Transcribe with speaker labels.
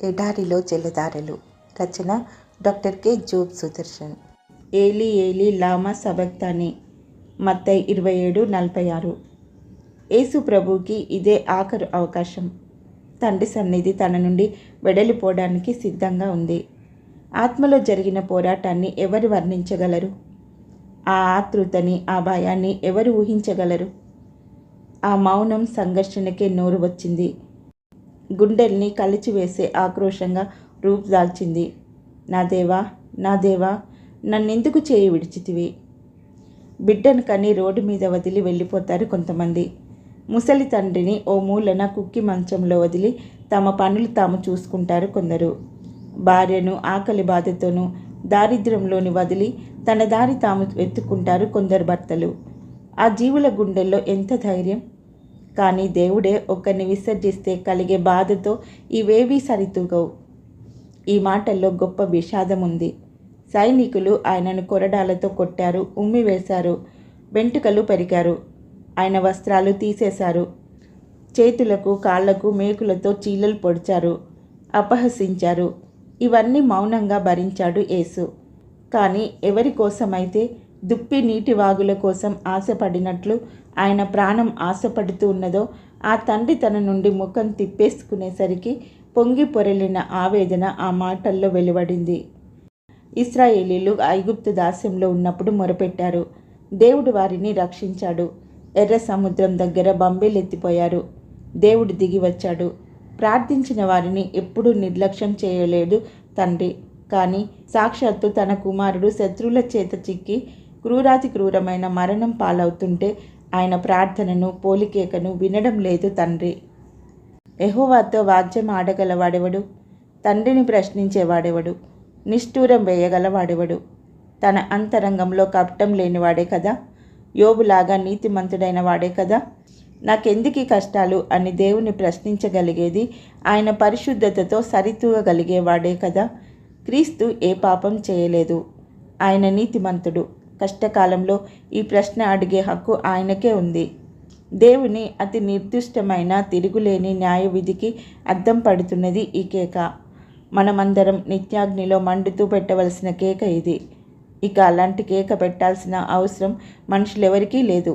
Speaker 1: ఎడారిలో జలధారలు. రచన doctor K. Job Sudarshan. ఏలి ఏలి లామా సబక్తాని. మత్తయి 27:46. యేసు ప్రభువుకి ఇదే ఆఖరు అవకాశం. తండ్రి సన్నిధి తన నుండి వెడలిపోవడానికి సిద్ధంగా ఉంది. ఆత్మలో జరిగిన పోరాటాన్ని ఎవరు వర్ణించగలరు? ఆ ఆతృతని, ఆ భయాన్ని ఎవరు ఊహించగలరు? ఆ మౌనం సంఘర్షణకే నోరు వచ్చింది. గుండెల్ని కలిచివేసే ఆక్రోశంగా రూపుదాల్చింది. నా దేవా, నా దేవా, నన్నెందుకు చేయి విడిచితివి? బిడ్డను కని రోడ్డు మీద వదిలి వెళ్ళిపోతారు కొంతమంది. ముసలి తండ్రిని ఓ మూలన కుక్కి మంచంలో వదిలి తమ పనులు తాము చూసుకుంటారు కొందరు. భార్యను ఆకలి బాధతోనూ దారిద్ర్యంలోని వదిలి తన దారి తాము వెతుక్కుంటారు కొందరు భర్తలు. ఆ జీవుల గుండెల్లో ఎంత ధైర్యం! కానీ దేవుడే ఒకరిని విసర్జిస్తే కలిగే బాధతో ఇవేవీ సరితూగవు. ఈ మాటల్లో గొప్ప విషాదం ఉంది. సైనికులు ఆయనను కొరడాలతో కొట్టారు, ఉమ్మివేశారు, వెంట్రుకలు పెరికారు, ఆయన వస్త్రాలు తీసేశారు, చేతులకు కాళ్లకు మేకులతో చీలలు పొడిచారు, అపహసించారు. ఇవన్నీ మౌనంగా భరించాడు యేసు. కానీ ఎవరి కోసమైతే దుప్పి నీటి వాగుల కోసం ఆశపడినట్లు ఆయన ప్రాణం ఆశపడుతూ ఉన్నదో ఆ తండ్రి తన నుండి ముఖం తిప్పేసుకునేసరికి పొంగి పొరలిన ఆవేదన ఆ మాటల్లో వెలువడింది. ఇశ్రాయేలీలు ఐగుప్తు దాస్యంలో ఉన్నప్పుడు మొరపెట్టారు. దేవుడు వారిని రక్షించాడు. ఎర్ర సముద్రం దగ్గర బంబేలెత్తిపోయారు. దేవుడు దిగి వచ్చాడు. ప్రార్థించిన వారిని ఎప్పుడూ నిర్లక్ష్యం చేయలేడు తండ్రి. కానీ సాక్షాత్తు తన కుమారుడు శత్రువుల చేత చిక్కి క్రూరాతి క్రూరమైన మరణం పాలవుతుంటే ఆయన ప్రార్థనను, పోలికేకను వినడం లేదు తండ్రి. యెహోవాతో వాద్యం ఆడగలవాడెవడు? తండ్రిని ప్రశ్నించేవాడెవడు? నిష్ఠూరం వేయగలవాడెవడు? తన అంతరంగంలో కపటం లేనివాడే కదా. యోబులాగా నీతిమంతుడైన వాడే కదా. నాకెందుకీ కష్టాలు అని దేవుని ప్రశ్నించగలిగేది ఆయన పరిశుద్ధతతో సరితూగగలిగేవాడే కదా. క్రీస్తు ఏ పాపం చేయలేదు. ఆయన నీతిమంతుడు. కష్టకాలంలో ఈ ప్రశ్న అడిగే హక్కు ఆయనకే ఉంది. దేవుని అతి నిర్దిష్టమైన తిరుగులేని న్యాయ విధికి అద్దం పడుతున్నది ఈ కేక. మనమందరం నిత్యాగ్నిలో మండుతూ పెట్టవలసిన కేక ఇది. ఇక అలాంటి కేక పెట్టాల్సిన అవసరం మనుషులెవరికీ లేదు.